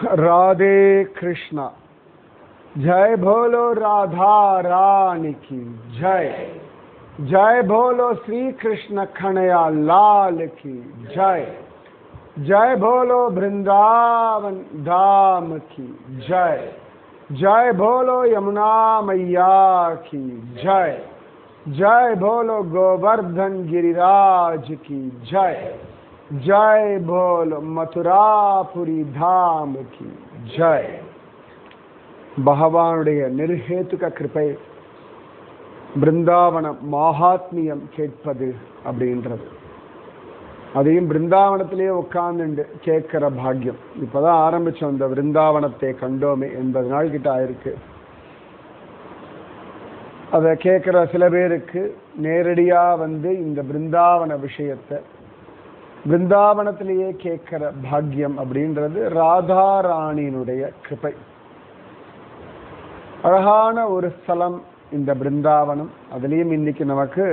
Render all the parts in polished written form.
राधे कृष्णा। जय बोलो राधा रानी की जय। जय बोलो श्री कृष्ण कन्हैया लाल की जय। जय बोलो वृंदावन धाम की जय। जय बोलो यमुना मैया की जय। जय बोलो गोवर्धन गिरिराज की जय। जय बोलो मथुरापुरी धाम की जय। பகவானுடைய நிர்ஹேதுக கிருபை பிருந்தாவன மகாத்மியம் கேட்பது அப்படின்றது. அதையும் பிருந்தாவனத்திலேயே உட்கார்ந்து கேட்கிற பாக்கியம். இப்பதான் ஆரம்பிச்சோம் இந்த பிருந்தாவனத்தை கண்டோமே 80 நாள் கிட்ட ஆயிருக்கு. அதை கேட்கிற சில பேருக்கு நேரடியா இந்த பிருந்தாவன விஷயத்தை பிருந்தாவனத்திலேயே கேட்கிற பாக்கியம் அப்படின்றது ராதா ராணியினுடைய கிருபை. அழகான ஒரு ஸ்தலம் இந்த பிருந்தாவனம். அதுலேயும் இன்னைக்கு நமக்கு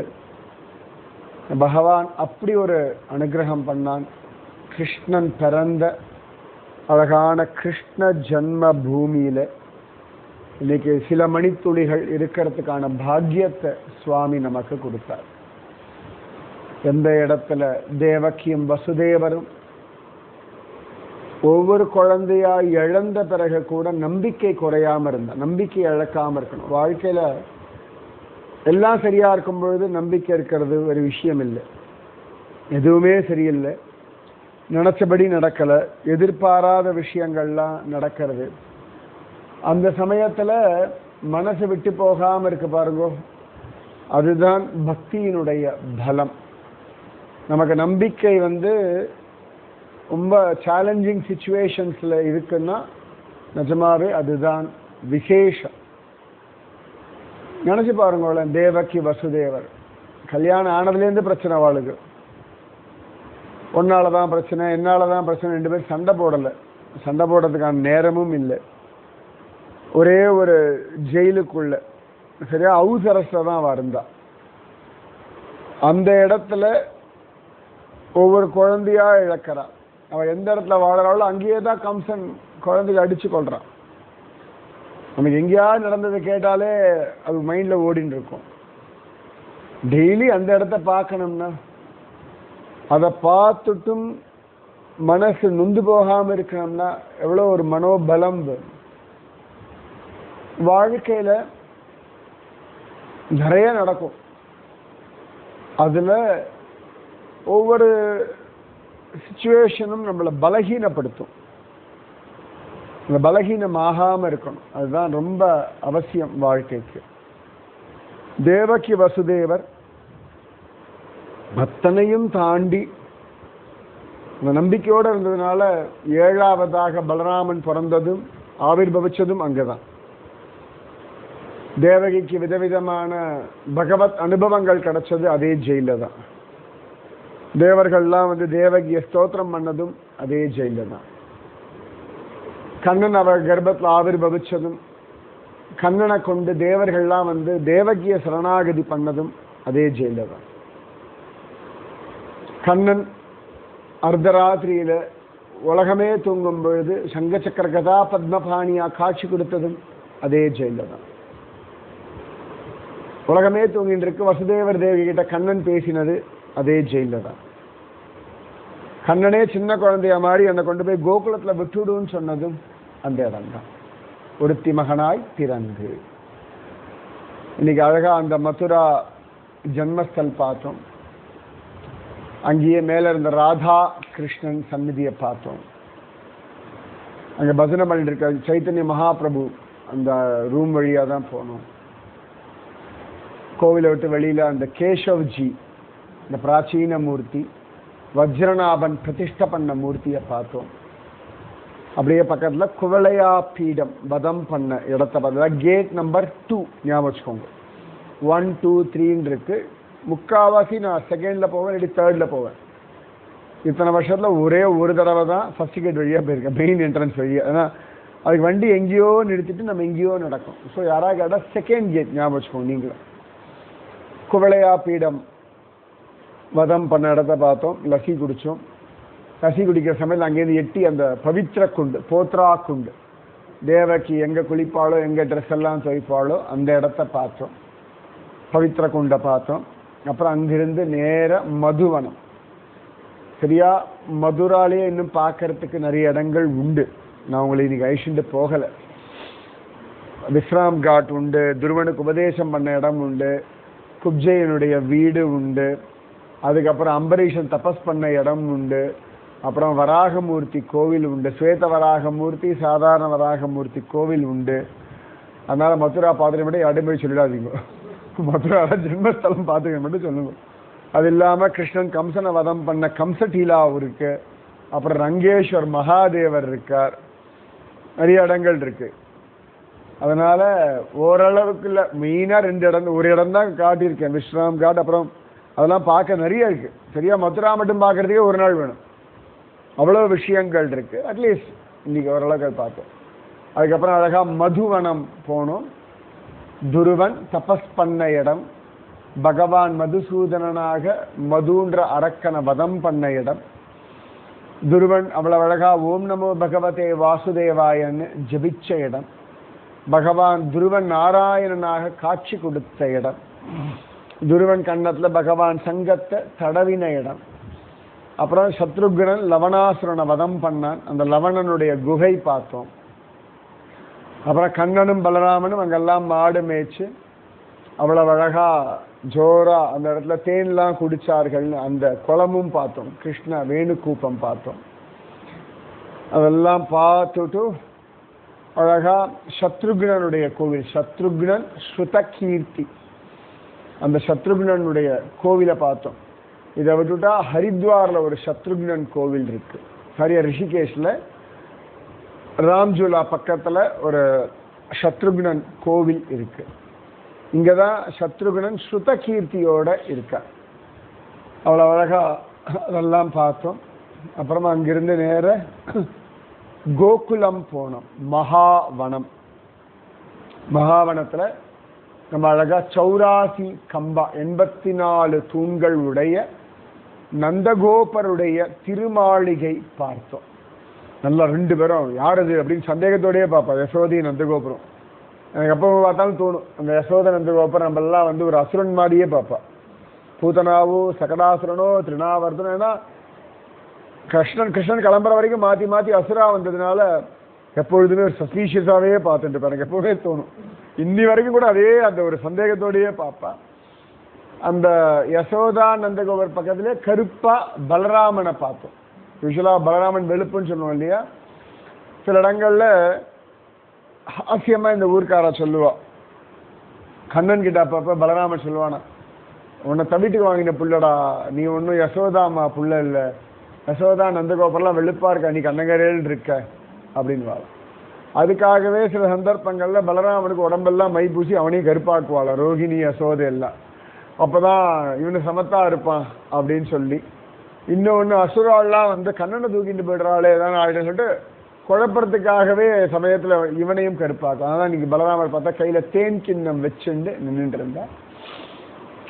பகவான் அப்படி ஒரு அனுகிரகம் பண்ணான். கிருஷ்ணன் பிறந்த அழகான கிருஷ்ண ஜன்ம பூமியில இன்னைக்கு சில மணித்துளிகள் இருக்கிறதுக்கான பாக்கியத்தை சுவாமி நமக்கு கொடுத்தார். எந்த இடத்துல தேவகியும் வசுதேவரும் ஒவ்வொரு குழந்தையா இழந்த பிறகு கூட நம்பிக்கை குறையாம இருந்தா, நம்பிக்கை இழக்காம இருக்கணும். வாழ்க்கையில எல்லாம் சரியா இருக்கும் பொழுது நம்பிக்கை இருக்கிறது ஒரு விஷயம் இல்லை. எதுவுமே சரியில்லை, நினைச்சபடி நடக்கல, எதிர்பாராத விஷயங்கள்லாம் நடக்கிறது. அந்த சமயத்துல மனசு விட்டு போகாம இருக்கு பாருங்க, அதுதான் பக்தியினுடைய பலம். நமக்கு நம்பிக்கை ரொம்ப சேலஞ்சிங் சிச்சுவேஷன்ஸ்ல இருக்குன்னா நிஜமாவே அதுதான் விசேஷம். நினைச்சு பாருங்களேன், தேவகி வசுதேவர் கல்யாணம் ஆனதுலேருந்து பிரச்சனை வாழுது. உன்னாலதான் பிரச்சனை, என்னாலதான் பிரச்சனை. 2 பேரும் சண்டை போடலை, சண்டை போடுறதுக்கான நேரமும் இல்லை. ஒரே ஒரு ஜெயிலுக்குள்ள சரியா ஹவுஸ் அரெஸ்ட்ல தான் இருந்தா. அந்த இடத்துல ஒவ்வொரு குழந்தையா இழக்கிறான். அவன் எந்த இடத்துல வாழறாளோ அங்கேயே தான் கம்சன் குழந்தைய அடிச்சு கொள்றான். நமக்கு எங்கேயாவது நடந்ததை கேட்டாலே அது மைண்ட்ல ஓடின்னு இருக்கும். டெய்லி அந்த இடத்த பார்க்கணும்னா அதை பார்த்துட்டும் மனசு நொந்து போகாம இருக்கணும்னா எவ்வளோ ஒரு மனோபலம். வாழ்க்கையில நிறைய நடக்கும். அதுல ஒவ்வொரு சிச்சுவேஷனும் நம்மளை பலகீனப்படுத்தும். இந்த பலகீனமாகாம இருக்கணும், அதுதான் ரொம்ப அவசியம் வாழ்க்கைக்கு. தேவகி வசுதேவர் அத்தனையும் தாண்டி அந்த நம்பிக்கையோடு இருந்ததுனால 7ஆவதாக பலராமன் பிறந்ததும் ஆவிர்பவிச்சதும் அங்கதான். தேவகிக்கு விதவிதமான பகவத் அனுபவங்கள் கிடைச்சது அதே ஜெயில தான். தேவர்கள்லாம் தேவகியை ஸ்தோத்திரம் பண்ணதும் அதே ஜெயில தான். கண்ணன் அவர் கர்ப்பத்தில் ஆவிர்பவிச்சதும் கண்ணனை கொண்டு தேவர்கள்லாம் தேவகியை சரணாகதி பண்ணதும் அதே ஜெயில தான். கண்ணன் அர்த்தராத்திரியில உலகமே தூங்கும் பொழுது சங்க சக்கர கதா பத்மபாணியா காட்சி கொடுத்ததும் அதே ஜெயில தான். உலகமே தூங்கிட்டு இருக்கு, வசுதேவர் தேவி கிட்ட கண்ணன் பேசினது அதே ஜெயில தான். கண்ணனே சின்ன குழந்தைய மாதிரி என்னை கொண்டு போய் கோகுலத்துல விட்டுடுன்னு சொன்னதும் அந்த இடம் தான். ஒருத்தி மகனாய் பிறந்து இன்னைக்கு அழகா அந்த மதுரா ஜன்மஸ்தல் பார்த்தோம். அங்கேயே மேல இருந்த ராதா கிருஷ்ணன் சந்நிதியை பார்த்தோம். அங்க பஜனை பண்ணிட்டு இருக்க சைத்தன்ய மகாபிரபு அந்த ரூம் வழியா தான் போனோம். கோவிலை விட்டு வெளியில அந்த கேசவ்ஜி, இந்த பிராச்சீன மூர்த்தி வஜ்ரநாபன் பிரதிஷ்ட பண்ண மூர்த்தியை பார்த்தோம். அப்படியே பக்கத்துல குவளையா பீடம் வதம் பண்ண இடத்த பார்த்தா கேட் நம்பர் 2 ஞாபகம் வச்சுக்கோங்க. 1, 2, 3 இருக்கு. முக்காவாசி நான் செகண்ட்ல போவேன், இல்லாட்டி தேர்ட்ல போவேன். இத்தனை வருஷத்துல ஒரே ஒரு தடவை தான் ஃபர்ஸ்ட் கேட் வழியா போயிருக்கேன், மெயின் என்ட்ரன்ஸ் வழியா. ஏன்னா அதுக்கு வண்டி எங்கேயோ நிறுத்திட்டு நம்ம எங்கேயோ நடக்கும். ஸோ யாராவது கேட்டால் செகண்ட் கேட் ஞாபகம் வச்சுக்கோங்க நீங்களும். குவளையா பீடம் வதம் பண்ண இடத்த பார்த்தோம், லஸ்ஸி குடித்தோம். கசி குடிக்கிற சமயத்தில் அங்கேருந்து எட்டி அந்த பவித்திர குண்டு, போத்ரா குண்டு, தேவகி எங்கே குளிப்பாளோ எங்கே ட்ரெஸ் எல்லாம் துவைப்பாளோ அந்த இடத்த பார்த்தோம், பவித்திர குண்டை பார்த்தோம். அப்புறம் அங்கிருந்து நேர மதுவனம். சரியா, மதுராலேயே இன்னும் பார்க்கறதுக்கு நிறைய இடங்கள் உண்டு. நான் உங்களை இன்னைக்கு அழிச்சுட்டு போகலை. விஸ்ராம் காட் உண்டு, துருவனுக்கு உபதேசம் பண்ண இடம் உண்டு, குப்ஜையனுடைய வீடு உண்டு, அதுக்கப்புறம் அம்பரீஷன் தபஸ் பண்ண இடம் உண்டு, அப்புறம் வராகமூர்த்தி கோவில் உண்டு, ஸ்வேத வராகமூர்த்தி, சாதாரண வராகமூர்த்தி கோவில் உண்டு. அதனால மதுரா பார்த்துட்டு மட்டும் அடுமை சொல்லிடாதீங்க, மதுரால ஜென்மஸ்தலம் பார்த்துக்க மட்டும் சொல்லுங்க. அது இல்லாமல் கிருஷ்ணன் கம்சனை வதம் பண்ண கம்சடீலா இருக்கு, அப்புறம் ரங்கேஸ்வர் மகாதேவர் இருக்கார், நிறைய இடங்கள் இருக்கு. அதனால ஓரளவுக்கு இல்லை, மெயினாக 2 இடம், ஒரு இடம் தான் காட்டியிருக்கேன், விஸ்ராம் காட். அப்புறம் அதெல்லாம் பார்க்க நிறைய இருக்கு. சரியா, மதுரா மட்டும் பார்க்கறதுக்கே ஒரு நாள் வேணும், அவ்வளோ விஷயங்கள் இருக்கு. அட்லீஸ்ட் இன்னைக்கு ஓரளவுக்கு பார்த்தோம். அதுக்கப்புறம் அழகா மதுவனம் போனோம். துருவன் தபஸ் பண்ண இடம், பகவான் மதுசூதனனாக மதுன்ற அரக்கனை வதம் பண்ண இடம். துருவன் அவ்வளவு அழகா ஓம் நமோ பகவதே வாசுதேவாயன்னு ஜபிச்ச இடம். பகவான் துருவன் நாராயணனாக காட்சி கொடுத்த இடம். துருவன் கண்ணத்துல பகவான் சங்கத்தை தடவின இடம். அப்புறம் சத்ருக்னன் லவணாசுரனை வதம் பண்ணான், அந்த லவணனுடைய குகை பார்த்தோம். அப்புறம் கண்ணனும் பலராமனும் அங்கெல்லாம் மாடு மேய்ச்சு அவ்வளவு அழகா ஜோரா அந்த இடத்துல தேன்லாம் குடிச்சார்கள், அந்த குளமும் பார்த்தோம். கிருஷ்ண வேணுகூப்பம் பார்த்தோம். அதெல்லாம் பார்த்துட்டு அழகா சத்ருக்னனுடைய கோவில், சத்ருக்னன் ஸ்ருதகீர்த்தி, அந்த சத்ருக்னனுடைய கோவிலை பார்த்தோம். இதை விட்டுட்டா ஹரித்வாரில் ஒரு சத்ருக்னன் கோவில் இருக்கு. சரியா, ரிஷிகேஷ்ல ராம்ஜுலா பக்கத்துல ஒரு சத்ருக்னன் கோவில் இருக்கு. இங்கதான் சத்ருக்னன் ஸ்ருதகீர்த்தியோட இருக்க. அவ்வளோ அழகா அதெல்லாம் பார்த்தோம். அப்புறமா அங்கிருந்து நேர கோகுலம் போனோம், மகாவனம். மகாவனத்துல நம்ம அழகா 84 கம்பா 84 தூண்கள் உடைய நந்தகோபருடைய திருமாளிகை பார்த்தோம். நல்லா 2 பேரும் யார் அது அப்படின்னு சந்தேகத்தோடயே பார்ப்போம். யசோதி நந்தகோபுரம் எனக்கு எப்போ பார்த்தாலும் தோணும், அந்த யசோத நந்தகோபுரம் நம்ம எல்லாம் வந்து ஒரு அசுரன் மாதிரியே பார்ப்பா. பூதனாவோ சகடாசுரனோ திருநாவர்த்தனோ, ஏன்னா கிருஷ்ணன் கிளம்புற வரைக்கும் மாற்றி மாற்றி அசுரா வந்ததுனால எப்பொழுதுமே ஒரு சஸ்பீஷியஸாகவே பார்த்துட்டு இருப்பேன். எனக்கு எப்பவுமே தோணும், இன்னி வரைக்கும் கூட அதே அந்த ஒரு சந்தேகத்தோடையே பார்ப்பா. அந்த யசோதா நந்தகோபர் பக்கத்திலே கருப்பா பலராமனை பார்த்தோம். யூஸ்வலா பலராமன் வெளுப்புன்னு சொல்லுவோம் இல்லையா. சில இடங்கள்ல ஹாஸ்யமா இந்த ஊர்க்கார சொல்லுவா, கண்ணன் கிட்ட அப்பப்ப பலராமன் சொல்லுவானா, உன்னை தவிட்டுக்கு வாங்கின புள்ளடா, நீ ஒன்றும் யசோதாமா புள்ள இல்லை, யசோதா நந்தகோபர்லாம் வெளுப்பா இருக்கா, நீ கண்ணங்கரேல் இருக்க அப்படின்னு. அதுக்காகவே சில சந்தர்ப்பங்கள்ல பலராமனுக்கு உடம்பெல்லாம் மை பூசி அவனையும் கருப்பாக்குவாள் ரோஹிணி யசோதை எல்லாம். அப்பதான் இவனு சமத்தா இருப்பான் அப்படின்னு சொல்லி. இன்னொன்று அசுராலாம் வந்து கண்ணனை தூக்கிட்டு போயிடுறாளே ஏதாவது ஆயிடுன்னு சொல்லிட்டு குழப்பறதுக்காகவே சமயத்துல இவனையும் கருப்பாக்கும். அதான் இன்னைக்கு பலராமர் பார்த்தா கையில தேன் கிண்ணம் வச்சுண்டு நின்றுட்டு இருந்தா.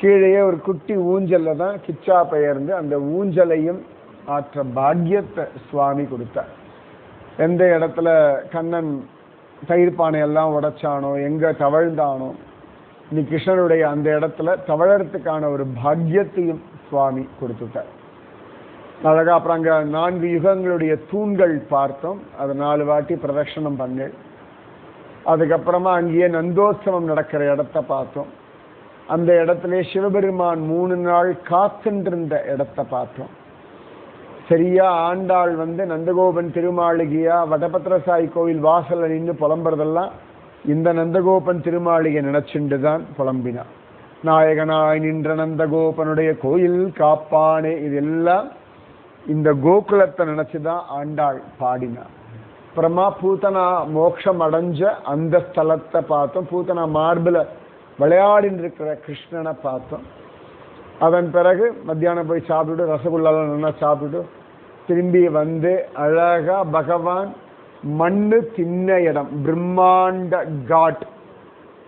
கீழேயே ஒரு குட்டி ஊஞ்சல்ல தான் கிச்சா பெயர்ந்து அந்த ஊஞ்சலையும் ஆற்ற பாக்கியத்தை சுவாமி கொடுத்தார். எந்த இடத்துல கண்ணன் தயிர் பானையெல்லாம் உடைச்சானோ, எங்க தவழ்ந்தானோ, இன்னைக்கு கிருஷ்ணனுடைய அந்த இடத்துல தவழறதுக்கான ஒரு பாக்கியத்தையும் சுவாமி கொடுத்துட்டார். அழகா அப்புறம் அங்க 4 யுகங்களுடைய தூண்கள் பார்த்தோம். அது 4 வாட்டி பிரதட்சணம் பண்ணு. அதுக்கப்புறமா அங்கேயே நந்தோத்சவம் நடக்கிற இடத்த பார்த்தோம். அந்த இடத்துல சிவபெருமான் 3 நாள் காத்துருந்த இடத்த பார்த்தோம். சரியா ஆண்டாள் வந்து நந்தகோபன் திருமாளிகையா வடபத்திரசாயி கோவில் வாசல்ல நின்று புலம்புறதெல்லாம் இந்த நந்தகோபன் திருமாளிகை நினைச்சுண்டு தான் புலம்பினா. நாயகனாய் நின்ற நந்தகோபனுடைய கோயில் காப்பானே, இதெல்லாம் இந்த கோகுலத்தை நினைச்சுதான் ஆண்டாள் பாடினா. அப்புறமா பூத்தனா மோட்சம் அடைஞ்ச அந்த ஸ்தலத்தை பார்த்தோம். பூத்தனா மார்பில் விளையாடின்னு இருக்கிற கிருஷ்ணனை பார்த்தோம். அதன் பிறகு மத்தியானம் போய் சாப்பிட்டுட்டு ரசகுல்லாலாம் நல்லா சாப்பிட்டுட்டு திரும்பி வந்து அழகா பகவான் மண்ணு தின்ன இடம் பிரம்மாண்ட காட்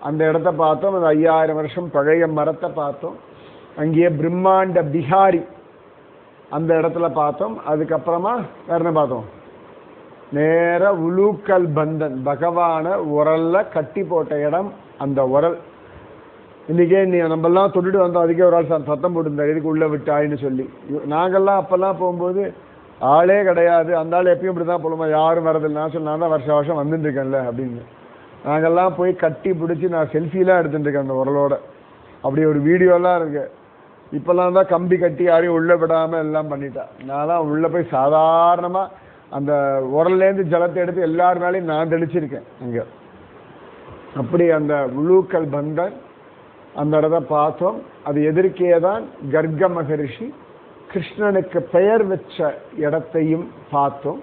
அந்த இடத்த பார்த்தோம். அது 5000 வருஷம் பழைய மரத்தை பார்த்தோம். அங்கேயே பிரம்மாண்ட பிஹாரி அந்த இடத்துல பார்த்தோம். அதுக்கப்புறமா வேற என்ன பார்த்தோம்? நேர உலூக்கல் பந்தன், பகவான உரல்ல கட்டி போட்ட இடம். அந்த உரல் இன்னைக்கே நீ நம்மெல்லாம் தொட்டுட்டு வந்தோம், அதுக்கே ஒரு ஆள் சத்தம் போட்டுருந்தார், எதுக்கு உள்ள விட்டாயின்னு சொல்லி. நாங்கள்லாம் அப்பெல்லாம் போகும்போது ஆளே கிடையாது, அந்த ஆள் எப்பயும் இப்படி தான் போலுமா, யாரும் வரதில்லை. நான் சொன்னேன், நான் தான் வருஷம் வருஷம் வந்துட்டு இருக்கேன்ல அப்படின்னு. நாங்கள்லாம் போய் கட்டி பிடிச்சி நான் செல்ஃபிலாம் எடுத்துட்டு இருக்கேன் அந்த உரலோட. அப்படி ஒரு வீடியோலாம் இருக்கு. இப்பெல்லாம் தான் கம்பி கட்டி யாரையும் உள்ள விடாம எல்லாம் பண்ணிட்டா. நான்லாம் உள்ள போய் சாதாரணமா அந்த உரல்லேருந்து ஜலத்தை எடுத்து எல்லார் மேலேயும் நான் தெளிச்சிருக்கேன் அங்க. அப்படி அந்த உலூக்கல் பந்தன் அந்த இடத்த பார்த்தோம். அது எதிர்க்கே தான் கர்க மகரிஷி கிருஷ்ணனுக்கு பெயர் வச்ச இடத்தையும் பார்த்தோம்.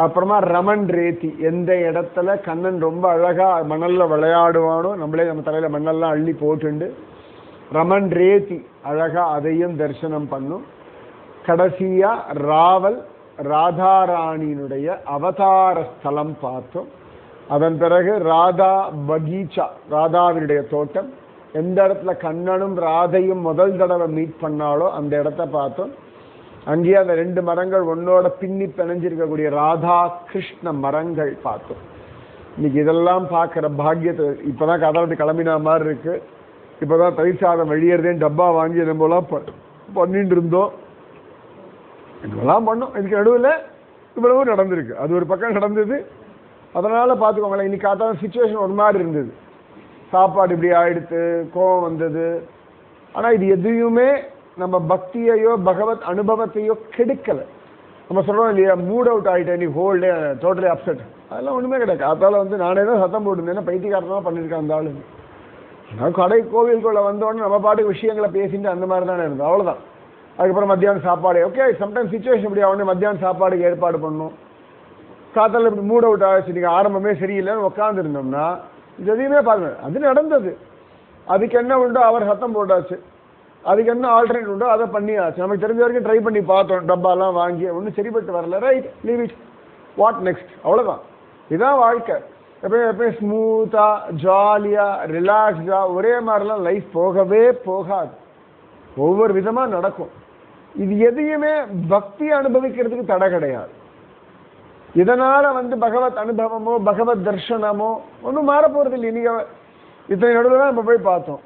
அப்புறமா ரமன் ரேத்தி, எந்த இடத்துல கண்ணன் ரொம்ப அழகா மணல்ல விளையாடுவானோ, நம்மளே நம்ம தலையில மண்ணெல்லாம் அள்ளி போட்டுண்டு ரமன் ரேத்தி அழகா அதையும் தரிசனம் பண்ணும். கடைசியா ராவல் ராதாராணியினுடைய அவதார ஸ்தலம் பார்த்தோம். அதன் பிறகு ராதா பகீச்சா, ராதாவினுடைய தோட்டம், எந்த இடத்துல கண்ணனும் ராதையும் முதல் தடவை மீட் பண்ணாலோ அந்த இடத்த பார்த்தோம். அங்கேயே அந்த 2 மரங்கள் ஒன்னோட பின்னி பிணைஞ்சிருக்கக்கூடிய ராதா கிருஷ்ண மரங்கள் பார்த்தோம். இன்னைக்கு இதெல்லாம் பார்க்குற பாக்கியத்தை இப்போதான் கதவுட்டு கிளம்பின மாதிரி இருக்கு. இப்போதான் தயிர் சாதம் வெளியேறதேன்னு டப்பா வாங்கி நம்மளாம் பண்ணிட்டு இருந்தோம். இதெல்லாம் பண்ணோம். இதுக்கு நடுவில் இவ்வளவு நடந்திருக்கு. அது ஒரு பக்கம் நடந்தது. அதனால பார்த்துக்கோங்களேன், இன்னைக்கு காத்தான சுச்சுவேஷன் ஒரு மாதிரி இருந்தது. சாப்பாடு இப்படி ஆயிடுத்து, கோபம் வந்தது. ஆனால் இது எதையுமே நம்ம பக்தியையோ பகவத் அனுபவத்தையோ கெடுக்கலை. நம்ம சொல்கிறோம் இல்லையா, மூட் அவுட் ஆகிட்டேன் நீ ஹோல் டே டோட்டலி அப்செட், அதெல்லாம் ஒன்றுமே கிடையாது. அதனால நானே தான் சத்தம் போட்டுருந்தேன், பைத்தியக்காரமாக பண்ணியிருக்கேன் அந்த ஆளு. ஆனால் கடை கோவிலுக்குள்ளே வந்தோடனே நம்ம பாட்டுக்கு விஷயங்களை பேசிட்டு அந்த மாதிரி தானே இருந்தோம், அவ்வளோதான். அதுக்கப்புறம் மத்தியானம் சாப்பாடு, ஓகே சம்டைம்ஸ் சுச்சுவேஷன் இப்படி ஆகணும், மத்தியானம் சாப்பாடுக்கு ஏற்பாடு பண்ணணும். காத்தால இப்படி மூட் அவுட் ஆகிடுச்சு, நீங்கள் ஆரம்பமே சரியில்லைன்னு உட்காந்துருந்தோம்னா இது எதையுமே பாருங்க. அது நடந்தது. அதுக்கு என்ன உண்டோ அவர் சத்தம் போட்டாச்சு, அதுக்கு என்ன ஆல்டர்னேட் உண்டோ அதை பண்ணியாச்சு. நமக்கு தெரிஞ்ச வரைக்கும் ட்ரை பண்ணி பார்த்தோம், டப்பாலாம் வாங்கி ஒன்றும் சரிப்பட்டு வரல, right leave it, what next, அவ்வளோதான். இதுதான் வாழ்க்கை. எப்பயும் ஸ்மூத்தாக ஜாலியாக ரிலாக்ஸ்டாக ஒரே மாதிரிலாம் லைஃப் போகவே போகாது, ஒவ்வொரு விதமாக நடக்கும். இது எதையுமே பக்தி அனுபவிக்கிறதுக்கு தடை கிடையாது. இதனால பகவத் அனுபவமோ பகவத் தர்ஷனமோ ஒன்றும் மாற போறது இல்லை. நீங்க இத்தனை நடுவில் தான் நம்ம போய் பார்த்தோம்.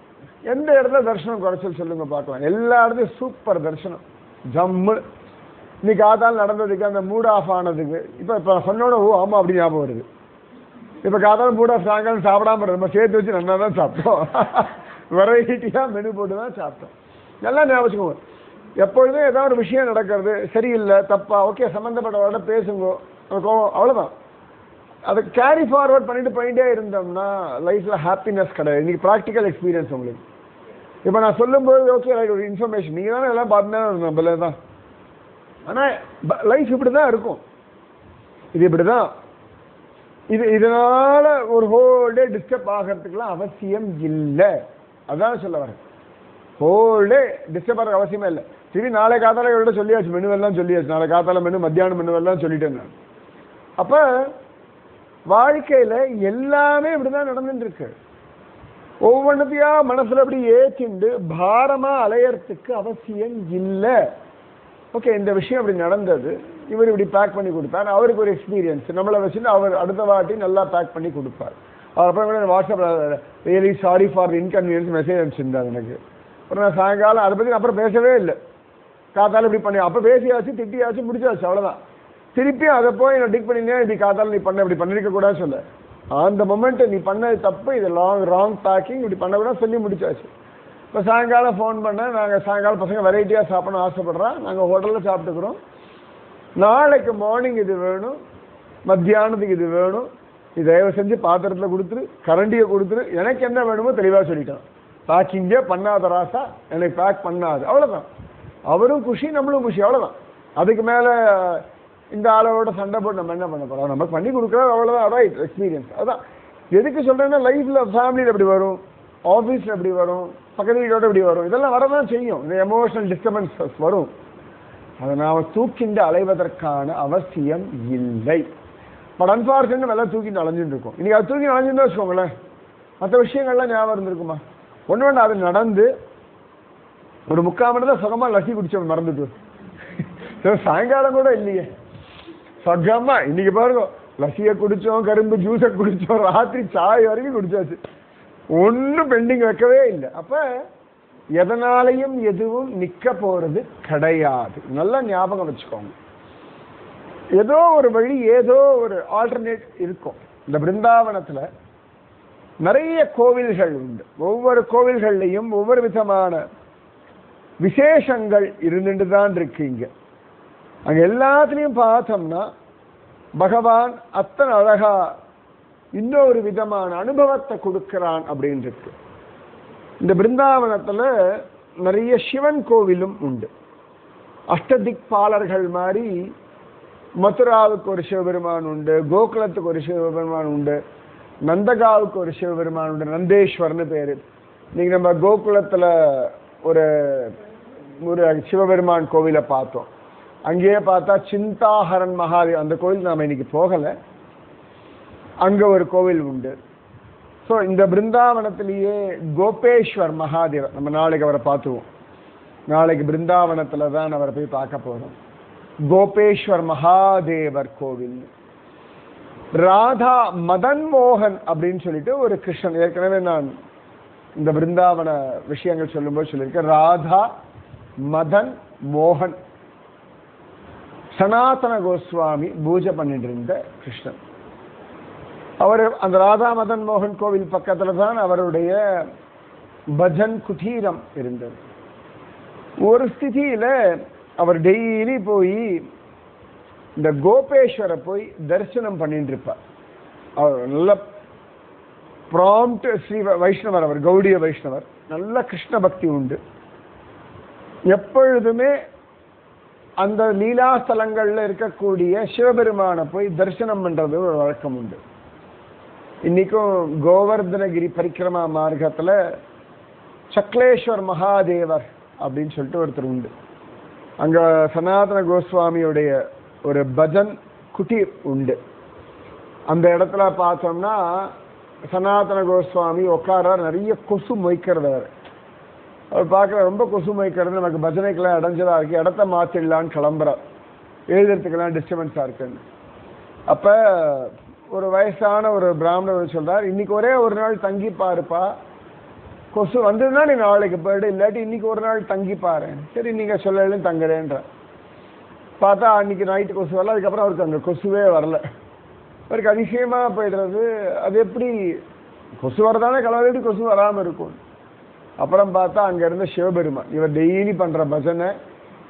எந்த இடத்துல தர்ஷனம் குறைச்சல் சொல்லுங்க பார்க்கலாம். எல்லா இடத்துலையும் சூப்பர் தர்ஷனம், ஜம்மு. இன்னைக்கு காத்தால் நடந்ததுக்கு அந்த மூட் ஆஃப் ஆனதுக்கு இப்போ சொன்னோட ஓ ஆமா அப்படி ஞாபகம் வருது. இப்போ காத்தால் மூட் ஆஃப் சாயங்காலம் சாப்பிடாம நம்ம சேர்த்து வச்சு நல்லா தான் சாப்பிட்டோம், வெரைட்டியாக மெனு போட்டு தான் சாப்பிட்டோம். நல்லா ஞாபகம். எப்பொழுதும் ஏதாவது ஒரு விஷயம் நடக்கிறது சரியில்லை தப்பா, ஓகே சம்மந்தப்பட்டவரோட பேசுங்க, அவ்வளோதான். அதை கேரி ஃபார்வர்ட் போயிட்டே இருந்தோம்னா லைஃப்ல ஹாப்பினஸ் கிடையாது. இன்னைக்கு ப்ராக்டிக்கல் எக்ஸ்பீரியன்ஸ் உங்களுக்கு. இப்போ நான் சொல்லும்போது ஓகே ஒரு இன்ஃபர்மேஷன் நீங்கள் தானே எல்லாம் பார்த்துதான் நம்மள தான். ஆனால் லைஃப் இப்படி தான் இருக்கும், இது இப்படி தான். இதனால ஒரு ஹோல் டே டிஸ்டர்ப் ஆகிறதுக்குலாம் அவசியம் இல்லை. அதான் சொல்ல வரேன். ஹோல் டே டிஸ்டர்ப் ஆகிற அவசியமே இல்லை. சரி நாளை காத்தால இவரோட சொல்லியாச்சு, மெனுவெல்லாம் சொல்லியாச்சு, நாளை காத்தால மெனு மத்தியானம் மெனுவெல்லாம் சொல்லிட்டேன் நான். அப்போ வாழ்க்கையில் எல்லாமே இப்படிதான் நடந்துட்டு இருக்கு. ஒவ்வொன்றத்தையா மனசுல அப்படி ஏற்றிண்டு பாரமா அலையறதுக்கு அவசியம் இல்லை. ஓகே இந்த விஷயம் இப்படி நடந்தது, இவர் இப்படி பேக் பண்ணி கொடுத்தார், அவருக்கு ஒரு எக்ஸ்பீரியன்ஸ், நம்மளை வச்சுட்டு அவர் அடுத்த வாட்டி நல்லா பேக் பண்ணி கொடுப்பார். அவர் அப்புறம் கூட வாட்ஸ்அப்பில் really sorry for inconvenience message அனுப்பிச்சிருந்தார் எனக்கு. அப்புறம் நான் சாயங்காலம் அதை பற்றி அப்புறம் பேசவே இல்லை. காத்தாலும் இப்படி பண்ணி அப்போ பேசியாச்சு, திட்டியாச்சு, முடிச்சாச்சு, அவ்வளோதான். திருப்பியும் அதை போய் நான் டிக் பண்ணினேன், இப்படி காத்தாலும் நீ பண்ண இப்படி பண்ணிருக்க கூடாதுன்னு சொல்ல, அந்த மொமெண்ட் நீ பண்ணது தப்பு, இது ராங் பேக்கிங், இப்படி பண்ணக்கூடாது சொல்லி முடிச்சாச்சு. இப்போ சாயங்காலம் ஃபோன் பண்ணேன், நாங்கள் சாயங்காலம் பசங்க வெரைட்டியாக சாப்பிடணும் ஆசைப்படுறோம், நாங்கள் ஹோட்டலில் சாப்பிட்டுக்கிறோம், நாளைக்கு மார்னிங் இது வேணும், மத்தியானத்துக்கு இது வேணும், இது தயவு செஞ்சு பாத்திரத்தில் கொடுத்துரு, கரண்டியை கொடுத்துரு, எனக்கு என்ன வேணுமோ தெளிவாக சொல்லிட்டான். பேக்கிங்கே பண்ணாத ராசா, எனக்கு பேக் பண்ணாது, அவ்வளோதான். அவரும் குஷி நம்மளும் குஷி, அவ்வளோதான். அதுக்கு மேலே இந்த ஆளோட சண்டை போட்டு நம்ம என்ன பண்ண போகிறோம், நம்ம பண்ணி கொடுக்குறோம், அவ்வளோதான். Right experience. அதுதான் எதுக்கு சொல்கிறேன்னா லைஃப்பில் ஃபேமிலியில் எப்படி வரும், ஆஃபீஸில் எப்படி வரும், பக்கத்து வீட்டோட எப்படி வரும், இதெல்லாம் வரதான் செய்யும். இந்த எமோஷனல் டிஸ்டர்பன்சஸ் வரும். அதை நாம் தூக்கிண்டு அலைவதற்கான அவசியம் இல்லை. பட் அன்ஃபார்ச்சுனேட் எல்லாம் தூக்கிட்டு அலைஞ்சுட்டு இருக்கோம். இன்னைக்கு அது தூக்கி அலைஞ்சுன்னு வச்சுக்கோங்களேன், மற்ற விஷயங்கள்லாம் ஞாபகம் இருந்திருக்குமா? ஒன்று அது நடந்து ஒரு 3/4 மணி நேரம் சுகமாக லசி குடிச்சவன் மறந்துட்டு சாயங்காலம் கூட இல்லையே. சொக்கமா இன்னைக்கு பாருங்க, லசியை குடிச்சோம், கரும்பு ஜூஸை குடிச்சோம், ராத்திரி சாய் வரைக்கும் குடிச்சாச்சு, ஒன்றும் பெண்டிங் வைக்கவே இல்லை. அப்ப எதனாலையும் எதுவும் நிக்க போறது கிடையாது. நல்லா ஞாபகம் வச்சுக்கோங்க. ஏதோ ஒரு வழி, ஏதோ ஒரு ஆல்டர்னேட் இருக்கும். இந்த பிருந்தாவனத்துல நிறைய கோவில்கள் உண்டு. ஒவ்வொரு கோவில்கள்லையும் ஒவ்வொரு விதமான விசேஷங்கள் இருந்துட்டு தான் இருக்கீங்க. அங்க எல்லாத்துலயும் பார்த்தோம்னா பகவான் அத்தனை அழகா இன்னொரு விதமான அனுபவத்தை கொடுக்கிறான் அப்படின்னு இருக்கு. இந்த பிருந்தாவனத்துல நிறைய சிவன் கோவிலும் உண்டு. அஷ்டதிக்பாலர்கள் மாதிரி மதுராவுக்கு ஒரு சிவபெருமான் உண்டு, கோகுலத்துக்கு ஒரு சிவபெருமான் உண்டு, நந்தகாவுக்கு ஒரு சிவபெருமான் உண்டு, நந்தேஸ்வரன்னு பேரு. நீங்க நம்ம கோகுலத்துல ஒரு ஒரு சிவபெருமான் கோவிலை பார்த்தோம். அங்கேயே பார்த்தா சிந்தாஹரன் மகாதேவ், அந்த கோவில் நாம இன்னைக்கு போகல, அங்க ஒரு கோவில் உண்டு. ஸோ இந்த பிருந்தாவனத்திலேயே கோபேஸ்வர் மகாதேவர், நம்ம நாளைக்கு அவரை பார்த்துவோம். நாளைக்கு பிருந்தாவனத்துல தான் அவரை போய் பார்க்க போறோம். கோபேஸ்வர் மகாதேவர் கோவில். ராதா மதன் மோகன் அப்படின்னு சொல்லிட்டு ஒரு கிருஷ்ணன், ஏற்கனவே நான் இந்த பிருந்தாவன விஷயங்கள் சொல்லும்போது சொல்லியிருக்கேன். ராதா மதன் மோகன், சனாதன கோஸ்வாமி பூஜை பண்ணிட்டு இருந்த கிருஷ்ணன். அவர் அந்த ராதா மதன் மோகன் கோவில் பக்கத்துல தான் அவருடைய பஜன் குட்டீரம் இருந்தது. ஒரு ஸ்திதியில அவர் டெய்லி போய் இந்த கோபேஸ்வரை போய் தரிசனம் பண்ணிட்டு இருப்பார். அவர் நல்ல ப்ராம்ப்ட் ஸ்ரீ வைஷ்ணவர், அவர் கௌடிய வைஷ்ணவர், நல்ல கிருஷ்ண பக்தி உண்டு. எப்பொழுதுமே அந்த லீலாஸ்தலங்கள்ல இருக்கக்கூடிய சிவபெருமானை போய் தரிசனம் பண்றது ஒரு வழக்கம் உண்டு. இன்னைக்கும் கோவர்தனகிரி பரிக்கிரமா மார்க்கத்துல சக்லேஸ்வர் மகாதேவர் அப்படின்னு சொல்லிட்டு ஒருத்தர் உண்டு. அங்க சனாதன கோஸ்வாமியுடைய ஒரு பஜன் குட்டீர் உண்டு. அந்த இடத்துல பார்த்தோம்னா சனாதன கோஸ்வாமி உட்கார, நிறைய கொசு மொய்க்கிறவர். அவர் பார்க்குற ரொம்ப கொசு மொய்க்கிறது, நமக்கு பஜனைக்கெல்லாம் இடைஞ்சலா இருக்கு, இடத்த மாற்றிடலான்னு கிளம்புறார், எழுதுறதுக்கெல்லாம் டிஸ்டர்பன்ஸா இருக்குன்னு. அப்ப ஒரு வயசான ஒரு பிராமணர் சொல்றார், இன்னைக்கு ஒரே ஒரு நாள் தங்கி பாருப்பா, கொசு வந்ததுன்னா நீ நாளைக்கு போயிடு, இல்லாட்டி இன்னைக்கு ஒரு நாள் தங்கி பாரு. சரி நீங்க சொல்லலும் தங்குறேன்ற. பார்த்தா அன்னைக்கு நைட்டு கொசு வரல. அதுக்கப்புறம் அவருக்கு அங்கே கொசுவே வரல. அவருக்கு அதிசயமா போயிடுறது. அது எப்படி கொசு வரதானே கலவரடி கொசு வராமல் இருக்கும். அப்புறம் பார்த்தா அங்க இருந்த சிவபெருமான், இவர் டெய்லி பண்ற பஜனை,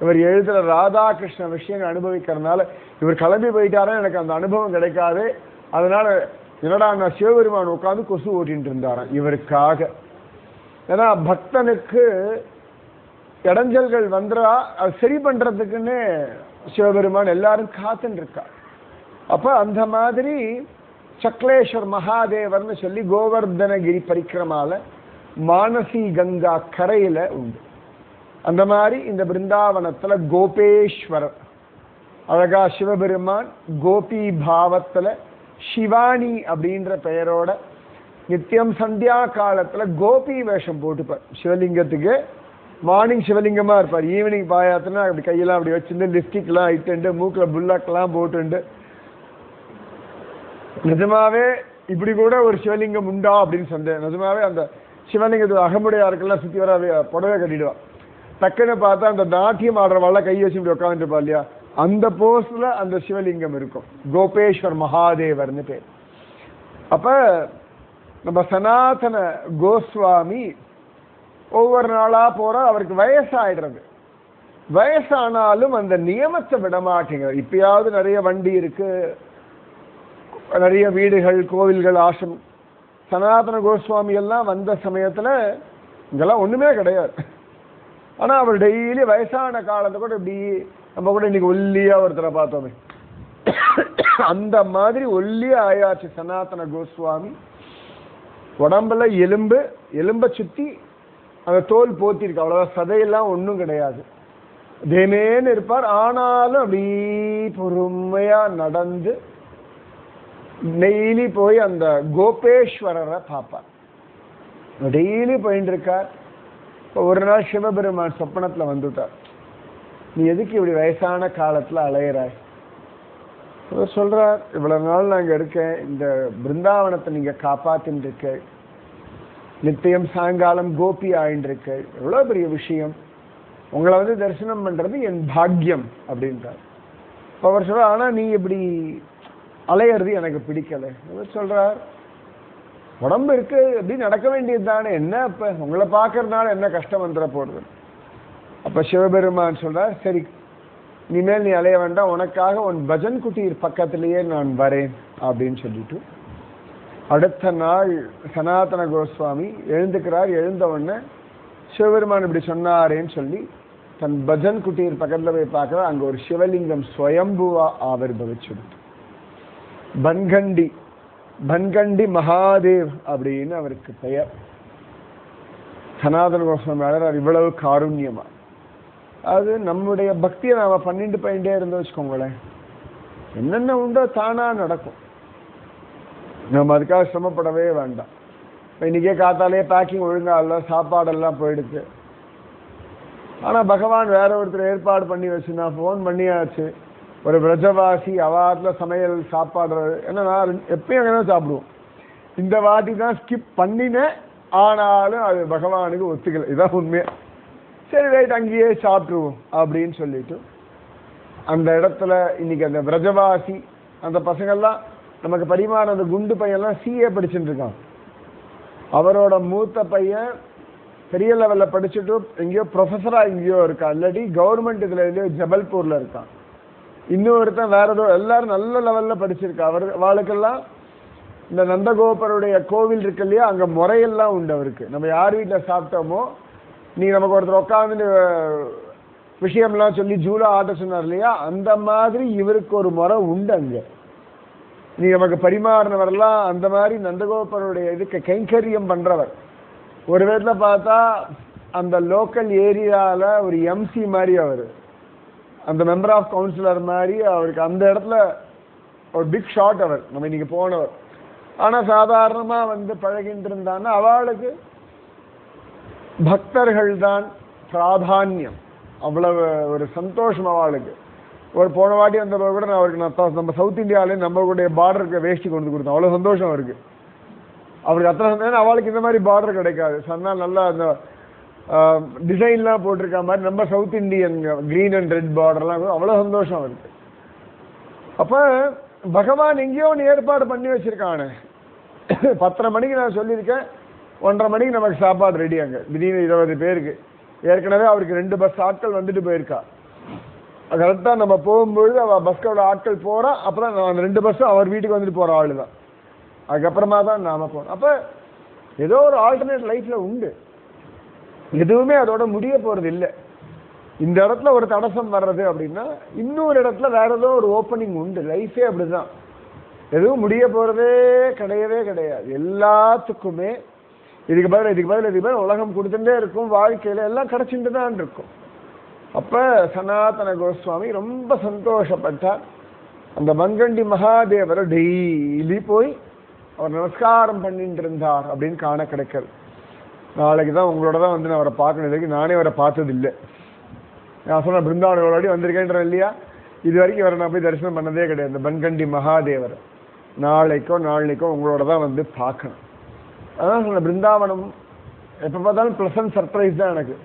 இவர் எழுதுற ராதாகிருஷ்ண விஷயங்கள் அனுபவிக்கிறதுனால இவர் கிளம்பி போயிட்டாரே, எனக்கு அந்த அனுபவம் கிடைக்காது. அதனால என்னடா நான் சிவபெருமான் உட்காந்து கொசு ஓட்டிட்டு இருந்தாராம் இவருக்காக. ஏன்னா பக்தனுக்கு இடைஞ்சல்கள் வந்துடா, அது சரி பண்றதுக்குன்னு சிவபெருமான் எல்லாரும் காத்துன்னு இருக்கா. அப்ப அந்த மாதிரி சக்லேஸ்வர் மகாதேவர்னு சொல்லி கோவர்தனகிரி பரிக்கிரமால மானசி கங்கா கரையில உண்டு. அந்த மாதிரி இந்த பிருந்தாவனத்துல கோபேஸ்வரர் அழகா சிவபெருமான் கோபி பாவத்துல சிவானி அப்படின்ற பெயரோட நித்தியம் சந்தியா காலத்துல கோபி வேஷம் போட்டுப்பார். சிவலிங்கத்துக்கு மார்னிங் சிவலிங்கமா இருப்பார், ஈவினிங் பாயாத்துனா அப்படி கையெல்லாம் அப்படி வச்சுட்டு லிப்ஸ்டிக்லாம் இட்டுண்டு மூக்குல புல்லாக்கெல்லாம் போட்டுண்டு, நிஜமாவே இப்படி கூட ஒரு சிவலிங்கம் உண்டா அப்படின்னு சொன்னேன். நிஜமாவே அந்த சிவலிங்கத்து அகமுடையாருக்கெல்லாம் சுத்தி வர புடவை கட்டிடுவான். டக்குன்னு பார்த்தா அந்த நாட்டியம் ஆடுறவாள் கை வச்சு இப்படி உட்காந்துருப்பா இல்லையா, அந்த போஸ்ட்ல அந்த சிவலிங்கம் இருக்கும். கோபேஸ்வர் மகாதேவர்னு பேர். அப்ப நம்ம சனாதன கோஸ்வாமி ஒவ்வொரு நாளா போற, அவருக்கு வயசாயிடுறது. வயசானாலும் அந்த நியமத்தை விட மாட்டேங்க. இப்பயாவது நிறைய வண்டி இருக்கு, நிறைய வீடுகள், கோவில்கள், ஆசிரமம். சனாதன கோஸ்வாமி எல்லாம் வந்த சமயத்துல இங்கெல்லாம் ஒண்ணுமே கிடையாது. ஆனா அவர் டெய்லி வயசான காலத்தை கூட இப்படி, நம்ம கூட இன்னைக்கு ஒல்லியா ஒருத்தரை பார்த்தோமே, அந்த மாதிரி ஒல்லியா ஆயாச்சு சனாதன கோஸ்வாமி. உடம்புல எலும்பை சுத்தி அந்த தோல் போத்திருக்கு, அவ்வளவுதான், சதையெல்லாம் ஒன்றும் கிடையாது. தேமேன்னு இருப்பார். ஆனாலும் அப்படி பொறுமையா நடந்து டெய்லி போய் அந்த கோபேஸ்வரரை பார்ப்பார். டெய்லி போயிட்டு இருக்கார். ஒரு நாள் சிவபெருமான் சொப்பனத்துல வந்துட்டார். நீ எதுக்கு இப்படி வயசான காலத்துல அலையிறாய்? அவர் சொல்றார், இவ்வளவு நாள் நான் இங்க இருக்கேன், இந்த பிருந்தாவனத்தை நீங்க காப்பாத்தின்னு இருக்க, நித்தியம் சாயங்காலம் கோபி ஆயின்னு இருக்க, எவ்வளவு பெரிய விஷயம். உங்களை வந்து தரிசனம் பண்றது என் பாக்கியம் அப்படின்றார். அவர் சொல்றார், ஆனா நீ இப்படி அலையிறது எனக்கு பிடிக்கல. அவர் சொல்றார், உடம்பு இருக்கு அப்படி நடக்க வேண்டியது தானே, என்ன இப்ப உங்களை பார்க்கறதுனால என்ன கஷ்டம் வந்துட போறது. அப்ப சிவபெருமான் சொல்றார், சரி இனிமேல் நீ அலைய வேண்டாம், உனக்காக உன் பஜன் குட்டீர் பக்கத்திலேயே நான் வரேன் அப்படின்னு சொல்லிட்டு அடுத்த நாள் சனாதன கோஸ்வாமி எழுந்துக்கிறார். எழுந்த உடனே சிவபெருமான் இப்படி சொன்னாரேன்னு சொல்லி தன் பஜன் குட்டீர் பக்கத்துல போய் பார்க்கிற, அங்க ஒரு சிவலிங்கம் ஸ்வயம்புவா ஆவிர்பவிச்சுடுது. பன்கண்டி பன்கண்டி மகாதேவ் அப்படின்னு அவருக்கு பெயர். சனாதன கோஸ்வாமி அழறார், இவ்வளவு காருண்யமா. அது நம்முடைய பக்தியை நாம பண்ணிட்டே இருந்தோம் வச்சுக்கோங்களேன், என்னென்ன உண்டோ தானா நடக்கும். நம்ம அதுக்காக சிரமப்படவே வேண்டாம். இன்னைக்கே காத்தாலே பேக்கிங் ஒழுங்கா இல்லை, சாப்பாடெல்லாம் போயிடுச்சு. ஆனா பகவான் வேற ஒருத்தர் ஏற்பாடு பண்ணி வச்சு, நான் ஃபோன் பண்ணியாச்சு, ஒரு பிரஜவாசி அவாத்துல சமையல் சாப்பாடு, ஏன்னா நான் எப்பயும் அங்கதான் சாப்பிடுவோம், இந்த வாட்டி தான் ஸ்கிப் பண்ணினேன், ஆனாலும் அது பகவானுக்கு ஒத்துக்கல. இதான் உண்மையா. சரி ரைட், அங்கேயே சாப்பிட்டுருவோம் அப்படின்னு சொல்லிட்டு அந்த இடத்துல இன்னைக்கு அந்த பிரஜவாசி அந்த பசங்கள்லாம் நமக்கு பரிமாற, அந்த குண்டு பையன்லாம் சிஏ படிச்சுட்டு இருக்கான். அவரோட மூத்த பையன் பெரிய லெவல்ல படிச்சுட்டு எங்கேயோ ப்ரொஃபஸரா எங்கேயோ இருக்கான், இல்லாட்டி கவர்மெண்ட் இதுல எங்கேயோ ஜபல்பூர்ல இருக்கான். இன்னொருத்தன் வேற ஏதோ, எல்லாரும் நல்ல லெவல்ல படிச்சிருக்கா. அவளுக்கெல்லாம் இந்த நந்தகோபருடைய கோவில் இருக்கு இல்லையா, அங்க முறையெல்லாம் உண்டு அவருக்கு. நம்ம யார் வீட்டில் சாப்பிட்டோமோ, நீ நமக்கு ஒருத்தர் உட்காந்து விஷயம்லாம் சொல்லி ஜூலா ஆட்ட சொன்னார் இல்லையா, அந்த மாதிரி இவருக்கு ஒரு முறை உண்டு. அங்க நீ நமக்கு பரிமாறினவரெல்லாம் அந்த மாதிரி நந்தகோபருடைய இதுக்கு கைங்கரியம் பண்றவர். ஒரு விதத்துல பார்த்தா அந்த லோக்கல் ஏரியால ஒரு எம்சி மாதிரி அவர், அந்த மெம்பர் ஆஃப் கவுன்சிலர் மாதிரி அவருக்கு அந்த இடத்துல ஒரு பிக் ஷாட் அவர், நம்ம இன்னைக்கு போனவர். ஆனா சாதாரணமா வந்து பழகிட்டு இருந்தான்னா அவளுக்கு பக்தர்கள் தான் பிராதான்யம், அவ்வளவு ஒரு சந்தோஷம் அவளுக்கு. ஒரு போன வாட்டி வந்த கூட நான் அவருக்கு நம்ம சவுத் இந்தியாவிலே நம்ம கூட பார்டருக்கு வேஷ்டி கொண்டு கொடுத்தோம், அவ்வளவு சந்தோஷம் அவருக்கு. அவருக்கு அத்தனை சந்தோஷம். அவளுக்கு இந்த மாதிரி பார்டர் கிடைக்காது, சொன்னால் நல்லா அந்த டிசைன்லாம் போட்டிருக்க மாதிரி நம்ம south Indian green and red பார்டர்லாம் அவ்வளவு சந்தோஷம் அவருக்கு. அப்ப பகவான் எங்கேயோ ஒன்று ஏற்பாடு பண்ணி வச்சிருக்கானே. 10:30 மணிக்கு நான் சொல்லியிருக்கேன், 1:30 மணிக்கு நமக்கு சாப்பாடு ரெடி. அங்கே திடீர்னு 20 பேருக்கு ஏற்கனவே அவருக்கு 2 பஸ் ஆட்கள் வந்துட்டு போயிருக்கா. கரெக்டாக நம்ம போகும்பொழுது அவள் பஸ்ஸோட ஆட்கள் போகிறா, அப்புறம் அந்த 2 பஸ்ஸும் அவர் வீட்டுக்கு வந்துட்டு போகிற ஆள் தான். அதுக்கப்புறமா தான் நாம போனோம். அப்போ ஏதோ ஒரு ஆல்டர்னேட் லைஃப்ல உண்டு, எதுவுமே அதோட முடிய போறது இல்லை. இந்த இடத்துல ஒரு தடசம் வர்றது அப்படின்னா இன்னொரு இடத்துல வேற ஏதோ ஒரு ஓப்பனிங் உண்டு. லைஃபே அப்படிதான், எதுவும் முடிய போறதே கிடையவே கிடையாது. எல்லாத்துக்குமே இதுக்கு பதில் உலகம் கொடுத்துட்டே இருக்கும், வாழ்க்கையில எல்லாம் கிடைச்சிட்டு தான் இருக்கும். அப்ப சனாதன கோஸ்வாமி ரொம்ப சந்தோஷப்பட்டார். அந்த மங்கண்டி மகாதேவரை டெய்லி போய் அவர் நமஸ்காரம் பண்ணிட்டு இருந்தார் அப்படின்னு காண கிடைக்கிறது. நாளைக்கு தான் உங்களோட தான் வந்து நான் அவரை பார்க்கணும். நானே அவரை பார்த்தது இல்லை. நான் சொன்ன பிருந்தாவனோட வந்திருக்கேன்ற இல்லையா, இது வரைக்கும் அவரை நான் போய் தரிசனம் பண்ணதே கிடையாது. இந்த பன்கண்டி மகாதேவர் நாளைக்கோ உங்களோட தான் வந்து பார்க்கணும். அதான் சொன்ன, பிருந்தாவனம் எப்போ பார்த்தாலும் ப்ளசன்ட் சர்ப்ரைஸ் தான் எனக்கு.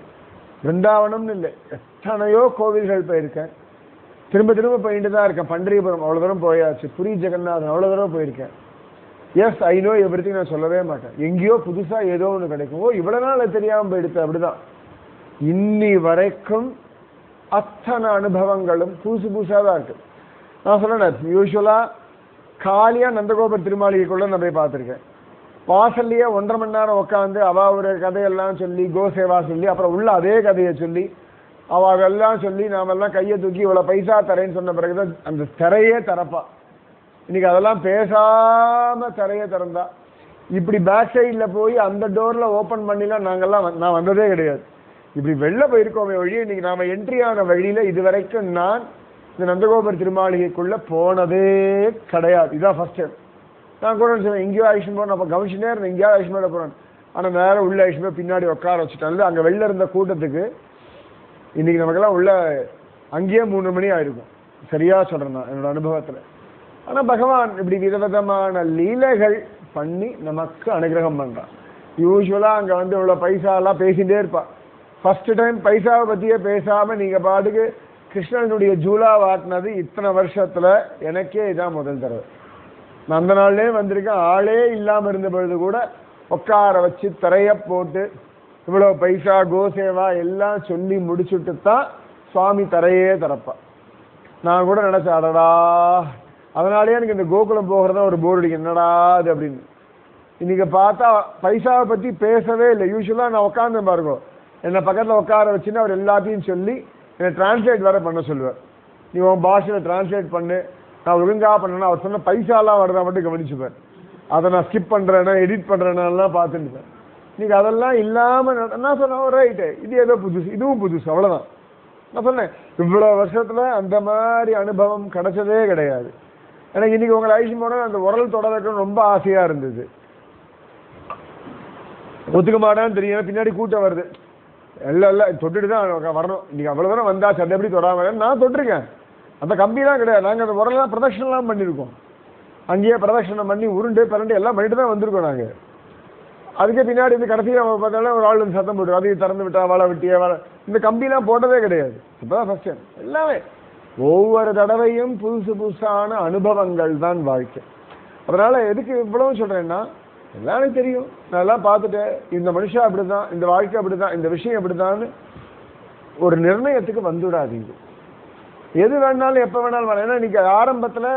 பிருந்தாவனம்னு இல்லை, எத்தனையோ கோவில்கள் போயிருக்கேன், திரும்ப போயிட்டு தான் இருக்கேன். பண்டரிபுரம் அவ்வளோ தூரம் போயாச்சு, புரி ஜெகநாதன் அவ்வளோ தூரம் போயிருக்கேன். எஸ், ஐ நோ எவ்ரிதிங் நான் சொல்லவே மாட்டேன். எங்கேயோ புதுசா ஏதோ ஒன்று கிடைக்கும். ஓ, இவ்வளவு நாள் அது தெரியாமல் போயிடுது. அப்படிதான் இன்னி வரைக்கும் அத்தனை அனுபவங்களும் புதுசா தான் இருக்கு. நான் சொல்றேன், யூஸ்வலா காலியா நந்தகோபர் திருமாளிகைக்குள்ள நான் போய் பார்த்துருக்கேன். வாசல்லையே 1.5 மணி நேரம் உட்காந்து அவ ஒரு கதையெல்லாம் சொல்லி, கோசேவா சொல்லி, அப்புறம் உள்ள அதே கதையை சொல்லி, அவெல்லாம் சொல்லி, நாமெல்லாம் கையை தூக்கி இவ்வளவு பைசா தரேன்னு சொன்ன பிறகுதான் அந்த திரையே திறப்பா. இன்னைக்கு அதெல்லாம் பேசாம திரையை திறந்தா. இப்படி பேக் சைட்ல போய் அந்த டோர்ல ஓபன் பண்ணிலாம் நான் வந்ததே கிடையாது. இப்படி வெளில போயிருக்கோமே வழி, இன்னைக்கு நாம என்ட்ரி ஆன வழியில இதுவரைக்கும் நான் இந்த நந்தகோபர் திருமாளிகைக்குள்ள போனதே கிடையாது. இதான் ஃபர்ஸ்ட் டைம். நான் கூட சொன்னேன், எங்கேயோ ஆயுஷ்மன் போறேன், அப்ப கவனிச்சுனே இருந்தேன், எங்கேயோ ஆயுஷ்மேட போறேன். ஆனா நேரம் உள்ள ஆயுஷ்மே பின்னாடி உட்கார வச்சுட்டாங்க. அங்க வெளில இருந்த கூட்டத்துக்கு இன்னைக்கு நமக்கெல்லாம் உள்ள அங்கேயே 3 மணி ஆயிருக்கும். சரியா சொல்றேன் நான் என்னோட அனுபவத்துல. ஆனா பகவான் இப்படி விதவிதமான லீலைகள் பண்ணி நமக்கு அனுகிரகம் பண்றான். யூஸ்வலா அங்க வந்து இவ்வளவு பைசா எல்லாம் பேசிட்டே இருப்பா. ஃபர்ஸ்ட் டைம் பைசாவை பத்தியே பேசாம நீங்க பாட்டுக்கு கிருஷ்ணனுடைய ஜூலா வாட்டினது இத்தனை வருஷத்துல எனக்கே இதான் முதல் தடவை. நான் அந்த நாள்லயே வந்திருக்கேன். ஆளே இல்லாம இருந்த பொழுது கூட உட்கார வச்சு திரைய போட்டு இவ்வளவு பைசா கோசேவா எல்லாம் சொல்லி முடிச்சுட்டு தான் சுவாமி தரையே திறப்பா. நான் கூட நினைச்சேன், அடடா, அதனாலேயே எனக்கு இந்த கோகுலம் போகிறதா ஒரு போர் அடிக்கும், என்னடா அது அப்படின்னு. இன்னைக்கு பார்த்தா பைசாவை பத்தி பேசவே இல்லை. யூஸ்வலா நான் உட்காந்து பாருங்க, என்னை பக்கத்துல உட்கார வச்சுன்னு அவர் எல்லாத்தையும் சொல்லி என்னை டிரான்ஸ்லேட் வேற பண்ண சொல்லுவார். நீ உன் பாஷையில டிரான்ஸ்லேட் பண்ணு, நான் ஒழுங்கா பண்ணேன்னா அவர் சொன்ன பைசாலாம் வருதா மட்டும் கவனிச்சுப்பேன். அதை நான் ஸ்கிப் பண்றேன்னா எடிட் பண்றேன்னாலாம் பார்த்துட்டுப்பேன். இன்னைக்கு அதெல்லாம் இல்லாம நான் சொன்னேன், ரைட்டு, இது ஏதோ புதுசு, இதுவும் புதுசு, அவ்வளவுதான். நான் சொன்னேன், இவ்வளவு வருஷத்துல அந்த மாதிரி அனுபவம் கிடைச்சதே கிடையாது. எனக்கு இன்னைக்கு உங்களை ஐஷன் போன அந்த உரல் தொடர்ந்து ரொம்ப ஆசையா இருந்தது. ஒத்துக்க மாட்டான்னு தெரியும், பின்னாடி கூட்டம் வருது, எல்லாம் தொட்டுட்டு தான் வரணும். இன்னைக்கு அவ்வளவு தூரம் வந்தா சட்டை எப்படி தொடாம நான் தொட்டிருக்கேன். அந்த கம்பிலாம் கிடையாது. நாங்க அந்த உரலாம் பிரதட்சணம் பண்ணிருக்கோம். அங்கேயே பிரதட்சணம் பண்ணி உருண்டு பரண்டு எல்லாம் பண்ணிட்டு தான் வந்திருக்கோம் நாங்க. அதுக்கே பின்னாடி இந்த கடைசியை பார்த்தாலும் ஒரு ஆள் வந்து சத்தம் போட்டு அதையும் திறந்து விட்டா வாழை விட்டிய வாழை, இந்த கம்பிலாம் போட்டதே கிடையாது. இப்பதான் ஃபர்ஸ்ட் டைம். எல்லாமே ஒவ்வொரு தடவையும் புதுசு புதுசான அனுபவங்கள் தான் வாழ்க்கை. அதனால எதுக்கு இவ்வளவு சொல்றேன்னா, எல்லாரும் தெரியும், நான் எல்லாம் பார்த்துட்டேன், இந்த மனுஷன் அப்படிதான், இந்த வாழ்க்கை அப்படிதான், இந்த விஷயம் அப்படித்தான்னு ஒரு நிர்ணயத்துக்கு வந்துவிடாதீங்க. எது வேணாலும் எப்ப வேணாலும் வரேன். ஏன்னா இன்னைக்கு ஆரம்பத்துல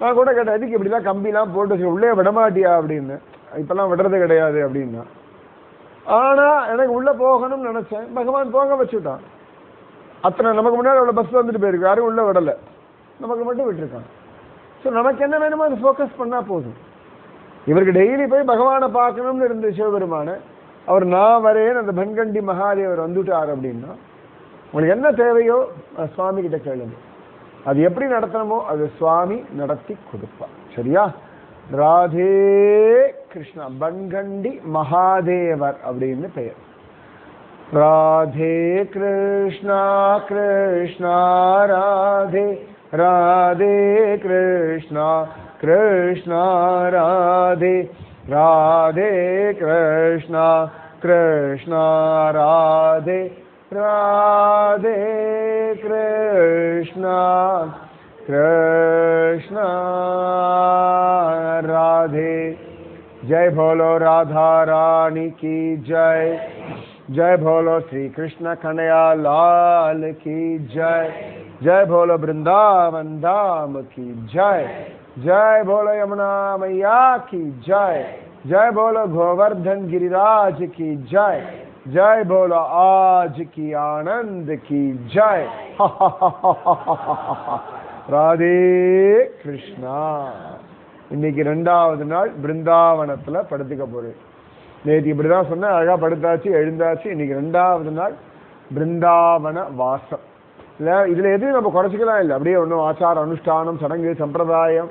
நான் கூட கேட்டேன், எதுக்கு இப்படிலாம் கம்பிலாம் போட்டு உள்ளே விடமாட்டியா அப்படின்னு. இப்பெல்லாம் விடுறது கிடையாது அப்படின்னா. ஆனா எனக்கு உள்ள போகணும்னு நினைச்சேன், பகவான் போக வச்சுட்டான். அத்தனை நமக்கு முன்னாடி அவ்வளவு பஸ் வந்துட்டு போயிருக்கு, யாரும் உள்ள விடல, நமக்கு மட்டும் விட்டுருக்கான். ஸோ நமக்கு என்ன வேணுமோ அதை ஃபோக்கஸ் பண்ணா போதும். இவருக்கு டெய்லி போய் பகவானை பார்க்கணும்னு இருந்த சிவபெருமான அவர் நான் வரேன் அந்த பன்கண்டி மகாதேவர் வந்துட்டார் அப்படின்னா, உங்களுக்கு என்ன தேவையோ சுவாமி கிட்ட கேளுங்க. அது எப்படி நடத்தணுமோ அது சுவாமி நடத்தி கொடுப்பார். சரியா? ராதே கிருஷ்ணா. பன்கண்டி மகாதேவர் அப்படின்னு பெயர். ராதே கிருஷ்ணா கிருஷ்ணா ராதே, ராதே கிருஷ்ணா கிருஷ்ணா ராதே, ராதே கிருஷ்ணா கிருஷ்ணா ராதே, ராதே கிருஷ்ணா கிருஷ்ணா ராதே. जय बोलो राधा रानी की जय, जय बोलो श्री कृष्ण कन्हैया लाल की जय, जय बोलो वृंदावन धाम की जय, जय बोलो यमुना मैया की जय, जय बोलो गोवर्धन गिरिराज की जय, जय बोलो आज की आनंद की जय. राधे कृष्णा. இன்னைக்கு 2வது நாள் பிருந்தாவனத்துல படுத்துக்க போறேன். நேற்று இப்படிதான் சொன்னேன், அழகா படுத்தாச்சு எழுந்தாச்சு. இன்னைக்கு 2வது நாள் பிருந்தாவன வாசம். இல்ல இதுல எதுவும் நம்ம குறைச்சிக்கலாம் இல்லை. அப்படியே ஒன்றும் ஆச்சார அனுஷ்டானம் சடங்கு சம்பிரதாயம்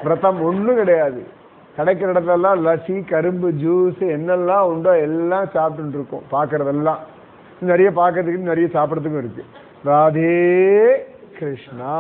விரதம் ஒன்றும் கிடையாது. கிடைக்கிற இடத்துல எல்லாம் லசி கரும்பு ஜூஸ் என்னெல்லாம் உண்டோ எல்லாம் சாப்பிட்டு இருக்கோம். பார்க்கறதெல்லாம் நிறைய பார்க்கறதுக்கு நிறைய சாப்பிட்றதுக்கும் இருக்கு. ராதே கிருஷ்ணா.